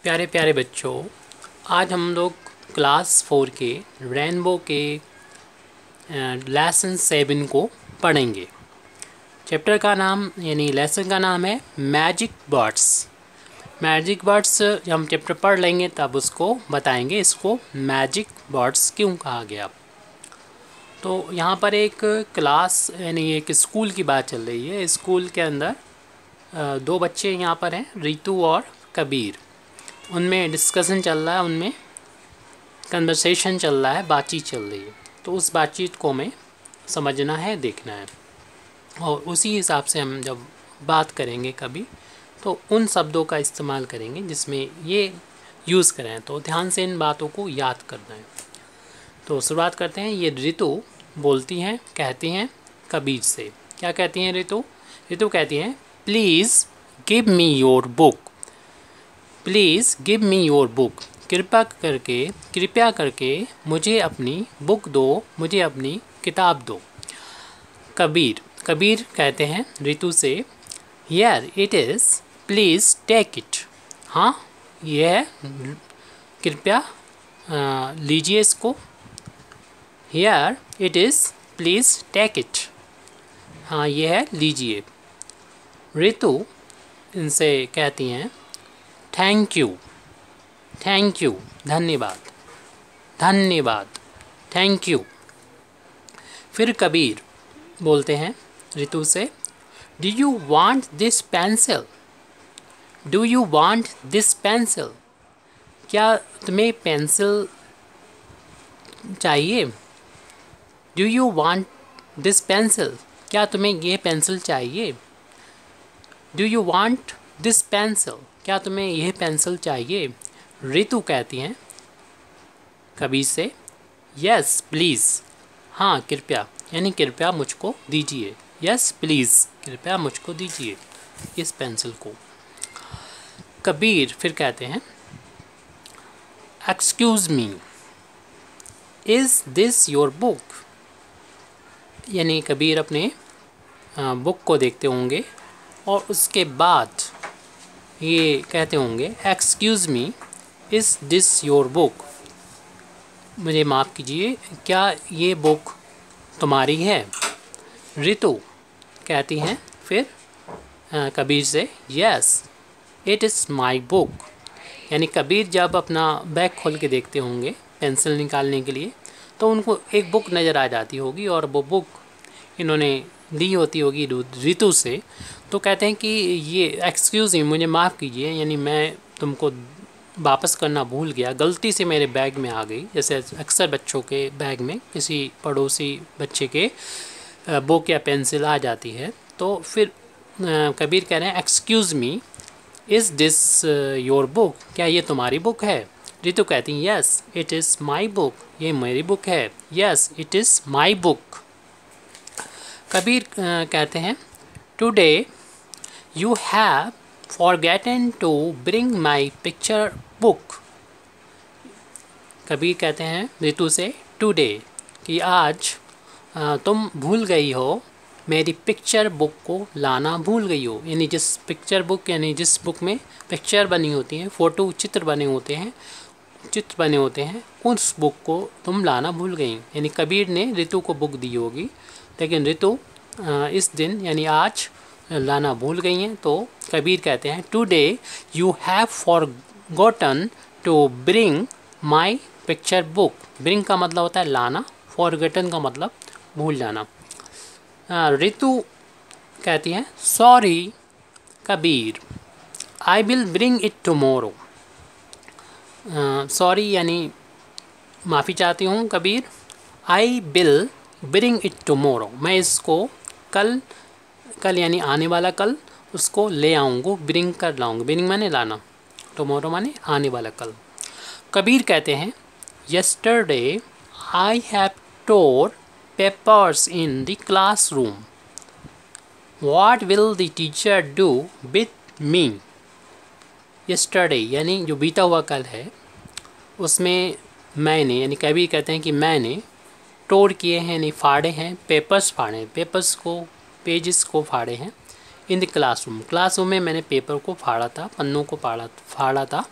प्यारे प्यारे बच्चों, आज हम लोग क्लास 4 के रेनबो के लेसन 7 को पढ़ेंगे। चैप्टर का नाम यानी लेसन का नाम है मैजिक बर्ड्स। मैजिक बर्ड्स जब हम चैप्टर पढ़ लेंगे तब उसको बताएंगे इसको मैजिक बर्ड्स क्यों कहा गया। तो यहाँ पर एक क्लास यानी एक स्कूल की बात चल रही है। स्कूल के अंदर दो बच्चे यहाँ पर हैं, रितु और कबीर। उनमें डिस्कशन चल रहा है, उनमें कन्वर्सेशन चल रहा है, बातचीत चल रही है। तो उस बातचीत को हमें समझना है, देखना है, और उसी हिसाब से हम जब बात करेंगे कभी तो उन शब्दों का इस्तेमाल करेंगे जिसमें ये यूज़ करें। तो ध्यान से इन बातों को याद करना है। तो शुरुआत करते हैं। ये रितु बोलती हैं, कहती हैं कबीर से। क्या कहती हैं रितु? रितु कहती हैं, please give me your book. Please give me your book. कृपया करके मुझे अपनी बुक दो, मुझे अपनी किताब दो। कबीर कहते हैं रितु से, here it is, please take it. हाँ, ये है, कृपया लीजिए इसको। Here it is, please take it. हाँ, ये है, लीजिए। रितु इनसे कहती हैं, थैंक यू, थैंक यू, धन्यवाद, धन्यवाद, थैंक यू। फिर कबीर बोलते हैं रितु से, do you want this pencil? Do you want this pencil? क्या तुम्हें पेंसिल चाहिए? Do you want this pencil? क्या तुम्हें ये पेंसिल चाहिए? Do you want this pencil? क्या तुम्हें यह पेंसिल चाहिए? रितु कहती हैं कबीर से, यस प्लीज़। हाँ, कृपया, यानी कृपया मुझको दीजिए। यस प्लीज़, कृपया मुझको दीजिए इस पेंसिल को। कबीर फिर कहते हैं, excuse me, is this your book? यानी कबीर अपने बुक को देखते होंगे और उसके बाद ये कहते होंगे, excuse me, is this your book? मुझे माफ़ कीजिए, क्या ये बुक तुम्हारी है? रितु कहती हैं फिर कबीर से, yes it is my book. यानी कबीर जब अपना बैग खोल के देखते होंगे पेंसिल निकालने के लिए तो उनको एक बुक नज़र आ जाती होगी और वो बुक इन्होंने ली होती होगी रितु से। तो कहते हैं कि ये एक्सक्यूज़ मी, मुझे माफ़ कीजिए, यानी मैं तुमको वापस करना भूल गया, गलती से मेरे बैग में आ गई। जैसे अक्सर बच्चों के बैग में किसी पड़ोसी बच्चे के बुक या पेंसिल आ जाती है। तो फिर कबीर कह रहे हैं, excuse me, is this your book? क्या ये तुम्हारी बुक है? रितु कहती हैं, yes it is my book, ये मेरी बुक है। Yes it is my book. Kabir कहते हैं, today you have forgotten to bring my picture book. Kabir कहते हैं रितु से, टुडे, कि आज तुम भूल गई हो, मेरी पिक्चर बुक को लाना भूल गई हो। यानी जिस पिक्चर बुक, यानी जिस बुक में पिक्चर बनी होती हैं, फ़ोटो चित्र बने होते हैं, उस बुक को तुम लाना भूल गई। यानी कबीर ने रितु को बुक दी होगी, लेकिन रितु इस दिन यानी आज लाना भूल गई हैं। तो कबीर कहते हैं, today you have forgotten to bring my picture book. Bring का मतलब होता है लाना, फॉरगॉटन का मतलब भूल जाना। रितु कहती हैं, sorry Kabir, I will bring it tomorrow. Sorry यानी माफ़ी चाहती हूँ Kabir, I will bring it tomorrow, मैं इसको कल यानी आने वाला कल उसको ले आऊँगा, ब्रिंग कर लाऊँगा। ब्रिंग माने लाना, टुमारो माने आने वाला कल। कबीर कहते हैं, yesterday I have tore papers in the classroom, what will the teacher do with me? Yesterday यानी जो बीता हुआ कल है, उसमें मैंने, यानी कबीर कहते हैं कि मैंने टोर किए हैं, यानी फाड़े हैं, पेपर्स फाड़े हैं, पेपर्स को, पेजेस को फाड़े हैं। इन द क्लासरूम, क्लासरूम में मैंने पेपर को फाड़ा था, पन्नों को फाड़ा था।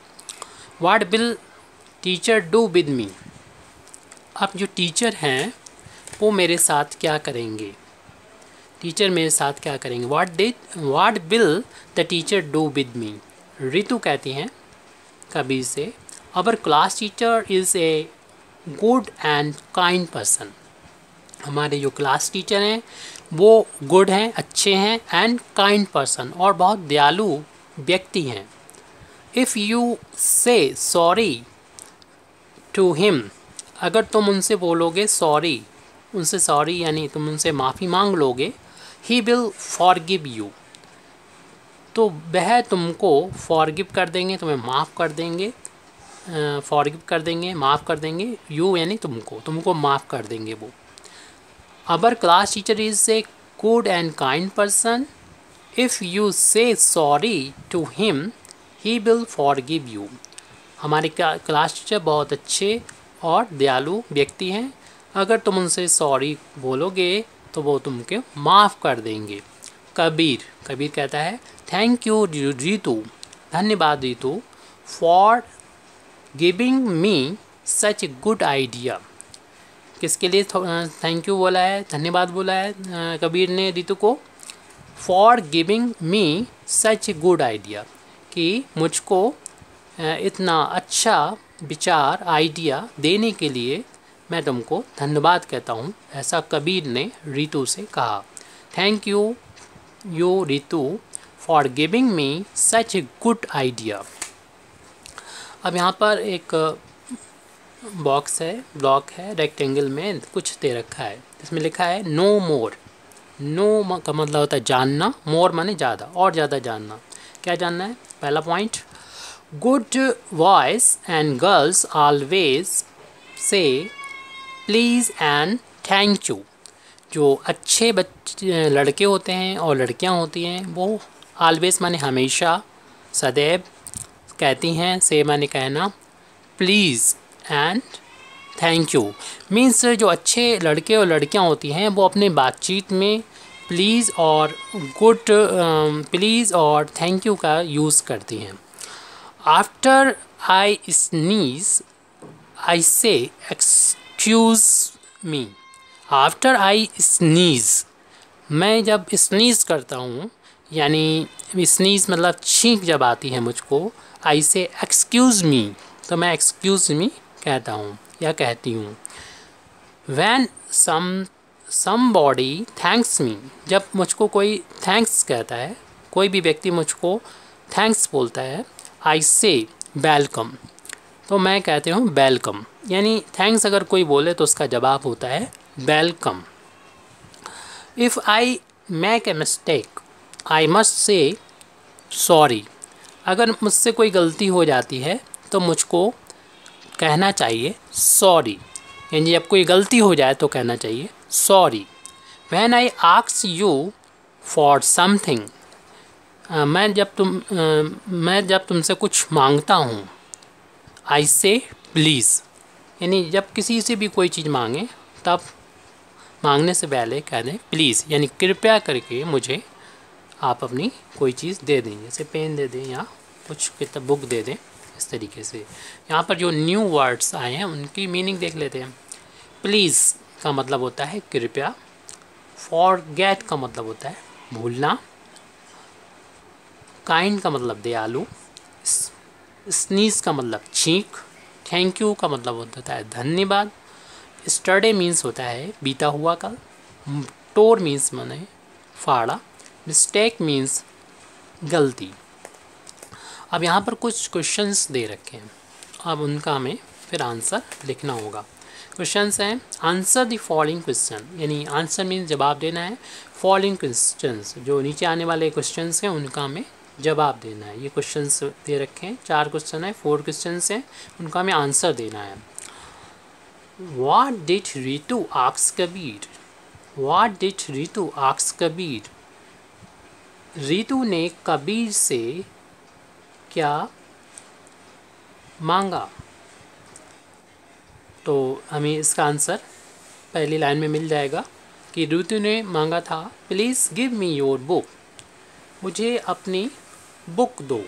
What will teacher do with me. अब जो टीचर हैं वो मेरे साथ क्या करेंगे, टीचर मेरे साथ क्या करेंगे। What will the teacher do with me. Ritu कहती हैं कबीर से, अवर class teacher is a good and kind person. हमारे जो क्लास टीचर हैं वो गुड हैं, अच्छे हैं, एंड काइंड पर्सन, और बहुत दयालु व्यक्ति हैं। If you say sorry to him, अगर तुम उनसे बोलोगे सॉरी, उनसे सॉरी यानी तुम उनसे माफ़ी मांग लोगे, ही विल फॉरगिव यू, तो वह तुमको फॉरगिव कर देंगे, तुम्हें माफ़ कर देंगे, फॉरगिव कर देंगे, माफ़ कर देंगे, यू यानी तुमको माफ़ कर देंगे वो। Our class teacher is a good and kind person, if you say sorry to him he will forgive you. हमारे क्लास टीचर बहुत अच्छे और दयालु व्यक्ति हैं, अगर तुम उनसे सॉरी बोलोगे तो वो तुमको माफ़ कर देंगे। कबीर कहता है, थैंक यू रितु, धन्यवाद Ritu, for giving me such a good idea. किसके लिए थैंक यू बोला है, धन्यवाद बोला है कबीर ने रितु को। For giving me such a good idea, कि मुझको इतना अच्छा विचार आइडिया देने के लिए मैं तुमको धन्यवाद कहता हूँ, ऐसा कबीर ने रितु से कहा। Thank you Ritu for giving me such a good idea. अब यहाँ पर एक बॉक्स है, ब्लॉक है, रेक्टेंगल में कुछ दे रखा है, इसमें लिखा है नो मोर। नो का मतलब होता है जानना, मोर माने ज़्यादा, और ज़्यादा जानना। क्या जानना है? पहला point, good boys and girls always say please and thank you. जो अच्छे बच्चे लड़के होते हैं और लड़कियां होती हैं वो ऑलवेज माने हमेशा, सदैव कहती हैं, से माने कहना, please and thank you means जो अच्छे लड़के और लड़कियां होती हैं वो अपने बातचीत में प्लीज़ और प्लीज़ और थैंक यू का यूज़ करती हैं। आफ्टर आई स्नीज आई से excuse me. After I sneeze, मैं जब स्नीज़ करता हूँ, यानी स्नीज़ मतलब छींक जब आती है मुझको, आई से एक्सक्यूज़ मी, तो मैं एक्सक्यूज़ मी कहता हूँ या कहती हूँ। When somebody thanks me, जब मुझको कोई थैंक्स कहता है, कोई भी व्यक्ति मुझको थैंक्स बोलता है, I say वेलकम, तो मैं कहती हूँ वेलकम, यानी थैंक्स अगर कोई बोले तो उसका जवाब होता है welcome. If I make a mistake, I must say sorry, अगर मुझसे कोई गलती हो जाती है तो मुझको कहना चाहिए सॉरी, यानी जब कोई गलती हो जाए तो कहना चाहिए sorry. When I ask you for something, मैं जब तुमसे कुछ मांगता हूँ, I say प्लीज़, यानी जब किसी से भी कोई चीज़ मांगे तब मांगने से पहले कह दें प्लीज़, यानी कृपया करके मुझे आप अपनी कोई चीज़ दे दें, जैसे पेन दे दें या कुछ किताब बुक दे दें, इस तरीके से। यहाँ पर जो न्यू वर्ड्स आए हैं उनकी मीनिंग देख लेते हैं। प्लीज़ का मतलब होता है कृपया, फॉरगेट का मतलब होता है भूलना, काइंड का मतलब दयालु, स्नीज का मतलब छींक, थैंक यू का मतलब होता है धन्यवाद, स्टरडे मीन्स होता है बीता हुआ कल, टोर मीन्स माने फाड़ा, मिस्टेक मीन्स गलती। अब यहाँ पर कुछ क्वेश्चंस दे रखे हैं, अब उनका हमें फिर आंसर लिखना होगा। क्वेश्चंस हैं, आंसर द फॉलोइंग क्वेश्चन, यानी आंसर मीन्स जवाब देना है, फॉलोइंग क्वेश्चंस जो नीचे आने वाले क्वेश्चंस हैं उनका हमें जवाब देना है। ये क्वेश्चंस दे रखे हैं, 4 क्वेश्चन है, 4 क्वेश्चंस हैं, उनका हमें आंसर देना है। What did Ritu ask Kabir? What did Ritu ask Kabir? Ritu ने कबीर से क्या मांगा? तो हमें इसका आंसर पहली लाइन में मिल जाएगा कि रितु ने मांगा था please give me your book, मुझे अपनी बुक दो।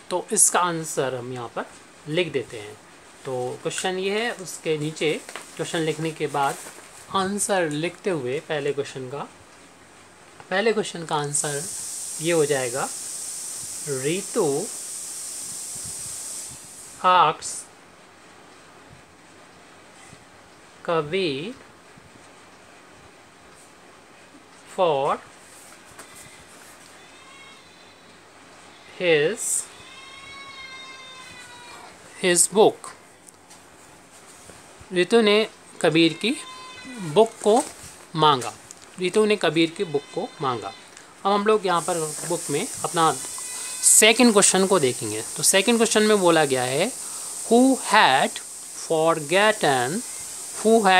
तो इसका आंसर हम यहाँ पर लिख देते हैं। तो क्वेश्चन ये है, उसके नीचे क्वेश्चन लिखने के बाद आंसर लिखते हुए पहले क्वेश्चन का आंसर ये हो जाएगा, Ritu asks Kabir for his book। Ritu ने कबीर की बुक को मांगा। रितु ने कबीर की बुक को मांगा। अब हम लोग यहाँ पर बुक में अपना सेकंड क्वेश्चन को देखेंगे। तो सेकंड क्वेश्चन में बोला गया है, who had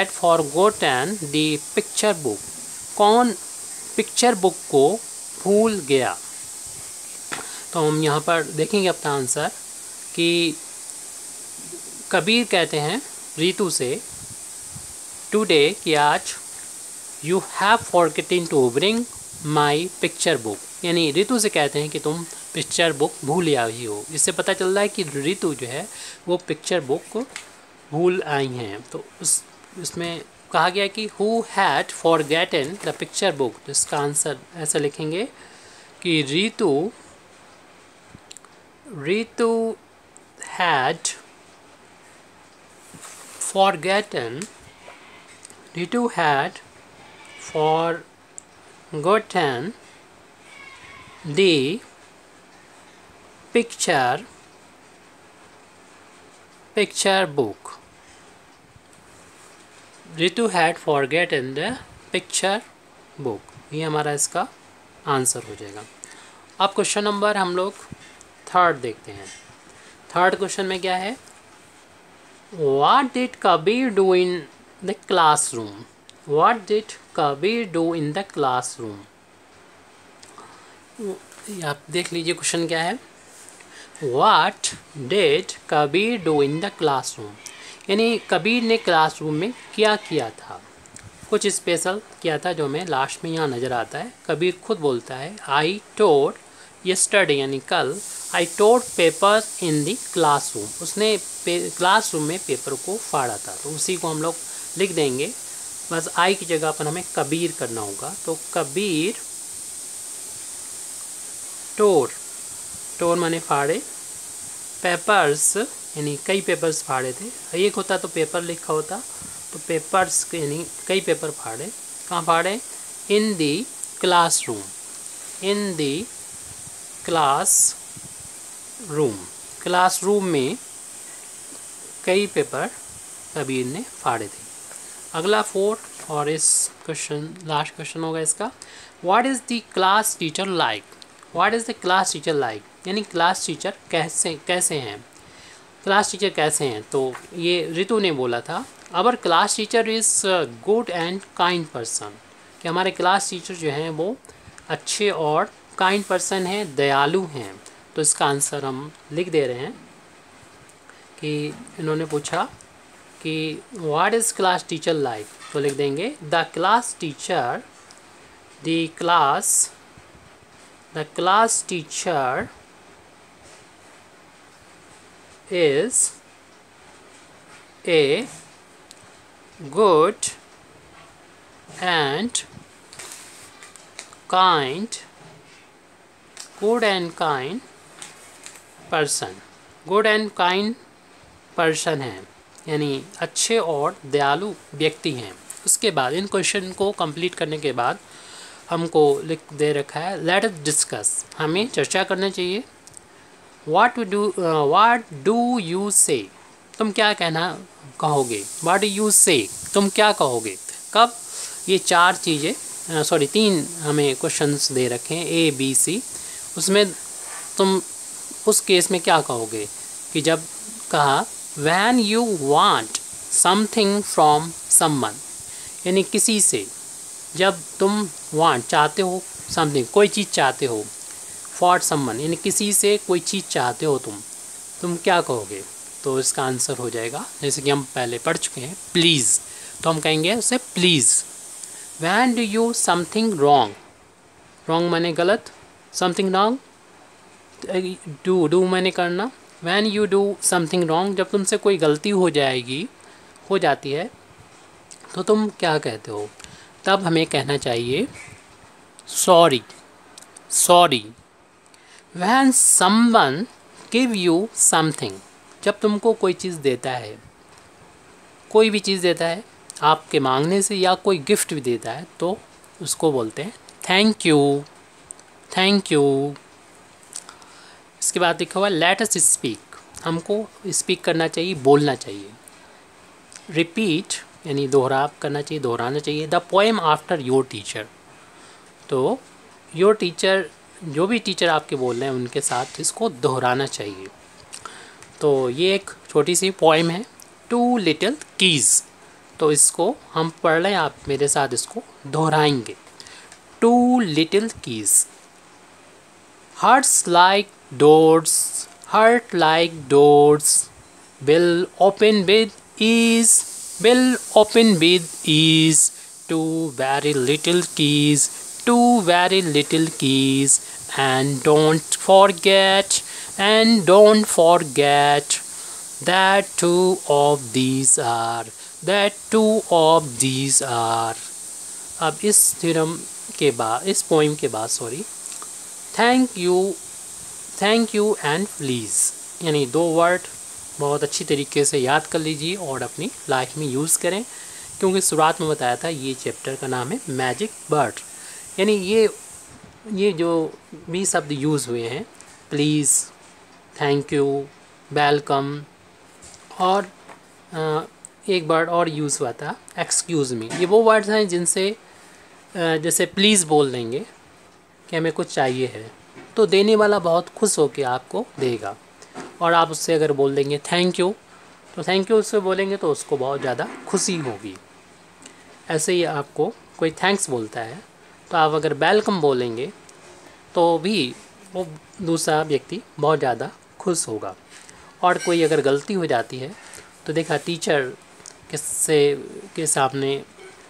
forgotten the picture book. कौन पिक्चर बुक को भूल गया। तो हम यहाँ पर देखेंगे अपना आंसर कि कबीर कहते हैं रितु से टुडे कि आज, you have forgotten to bring my picture book. यानी रितु से कहते हैं कि तुम पिक्चर बुक भूल आई हो। इससे पता चल रहा है कि रितु जो है वो पिक्चर बुक भूल आई हैं। तो उसमें कहा गया कि who had forgotten the picture book. तो इसका आंसर ऐसा लिखेंगे कि Ritu had forgotten the picture book। Ritu had forgotten the picture book। ये हमारा इसका आंसर हो जाएगा। अब क्वेश्चन नंबर हम लोग थर्ड देखते हैं। थर्ड क्वेश्चन में क्या है, What did Kabir do in the classroom? What did Kabir do in the classroom? आप देख लीजिए क्वेश्चन क्या है, What did Kabir do in the classroom? यानी कबीर ने क्लासरूम में क्या किया था। कुछ स्पेशल किया था जो हमें लास्ट में यहाँ नज़र आता है। कबीर खुद बोलता है, I taught yesterday यानी कल, I taught paper in the classroom. उसने क्लासरूम में पेपर को फाड़ा था। तो उसी को हम लोग लिख देंगे, बस आई की जगह पर हमें कबीर करना होगा। तो कबीर टोर माने फाड़े, पेपर्स यानी कई पेपर्स फाड़े थे। एक होता तो पेपर लिखा होता, तो पेपर्स यानी कई पेपर फाड़े। कहाँ फाड़े, इन दी क्लासरूम, इन दी क्लासरूम में कई पेपर कबीर ने फाड़े थे। अगला फोर्थ और इस क्वेश्चन लास्ट क्वेश्चन होगा इसका, what is the class teacher like. What is the class teacher like यानी क्लास टीचर कैसे हैं, क्लास टीचर कैसे हैं। तो ये रितु ने बोला था, our class teacher is good and kind person. कि हमारे क्लास टीचर जो हैं वो अच्छे और काइंड पर्सन हैं, दयालु हैं। तो इसका आंसर हम लिख दे रहे हैं कि इन्होंने पूछा कि what is class teacher like. तो लिख देंगे the class teacher is a good and kind person. Good and kind person है यानी अच्छे और दयालु व्यक्ति हैं। उसके बाद इन क्वेश्चन को कंप्लीट करने के बाद हमको लिख दे रखा है, लेट अस डिस्कस। हमें चर्चा करना चाहिए। व्हाट डू यू से, तुम क्या कहोगे। व्हाट डू यू से, तुम क्या कहोगे। कब, ये चार चीज़ें तीन हमें क्वेश्चंस दे रखे हैं A B C। उसमें तुम उस केस में क्या कहोगे कि जब कहा when you want something from someone, यानी किसी से जब तुम वांट चाहते हो समथिंग कोई चीज़ चाहते हो, फॉर समवन यानी किसी से कोई चीज़ चाहते हो तुम क्या कहोगे। तो इसका आंसर हो जाएगा, जैसे कि हम पहले पढ़ चुके हैं, प्लीज़। तो हम कहेंगे उसे please. When do you something wrong, wrong माने गलत, समथिंग रॉन्ग, डू माने करना, when you do something wrong, जब तुमसे कोई गलती हो जाती है तो तुम क्या कहते हो? तब हमें कहना चाहिए sorry. Sorry. When someone give you something, जब तुमको कोई चीज़ देता है, कोई भी चीज़ देता है आपके मांगने से, या कोई गिफ्ट भी देता है, तो उसको बोलते हैं थैंक यू। Thank you. इसके बाद लिखा हुआ लेट अस स्पीक, हमको स्पीक करना चाहिए, बोलना चाहिए। रिपीट यानी करना चाहिए, दोहराना चाहिए। The poem after your teacher, तो योर टीचर, जो भी टीचर आपके बोल रहे हैं उनके साथ इसको दोहराना चाहिए। तो ये एक छोटी सी पोएम है, टू लिटिल कीज़। तो इसको हम पढ़ लें, आप मेरे साथ इसको दोहराएंगे। Two little keys. Hearts like doors, heart like doors, will open with ease, will open with ease. Two very little keys, two very little keys, and don't forget, that two of these are, that two of these are. अब इस theorem के बाद, इस poem के बाद thank you and please, यानी 2 word बहुत अच्छी तरीके से याद कर लीजिए और अपनी लाइफ में यूज़ करें, क्योंकि शुरुआत में बताया था ये चैप्टर का नाम है मैजिक वर्ड। यानी ये जो भी शब्द यूज़ हुए हैं, प्लीज़, थैंक यू, वेलकम, और एक वर्ड और यूज़ हुआ था एक्सक्यूज़ मी। ये वो वर्ड्स हैं जिनसे जैसे प्लीज़ बोल देंगे कि हमें कुछ चाहिए है, तो देने वाला बहुत खुश होकर आपको देगा। और आप उससे अगर बोल देंगे थैंक यू, तो थैंक यू उससे बोलेंगे तो उसको बहुत ज़्यादा खुशी होगी। ऐसे ही आपको कोई थैंक्स बोलता है, तो आप अगर वेलकम बोलेंगे तो भी वो दूसरा व्यक्ति बहुत ज़्यादा खुश होगा। और कोई अगर गलती हो जाती है, तो देखा टीचर के सामने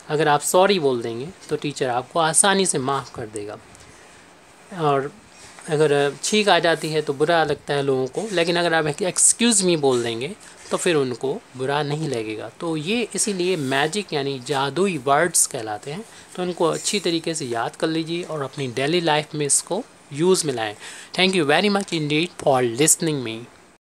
अगर आप सॉरी बोल देंगे तो टीचर आपको आसानी से माफ़ कर देगा। और अगर छींक आ जाती है तो बुरा लगता है लोगों को, लेकिन अगर आप एक्सक्यूज़ मी बोल देंगे तो फिर उनको बुरा नहीं लगेगा। तो ये इसीलिए मैजिक यानी जादुई वर्ड्स कहलाते हैं। तो उनको अच्छी तरीके से याद कर लीजिए और अपनी डेली लाइफ में इसको यूज़ में लाएं। Thank you very much Indeed for listening me.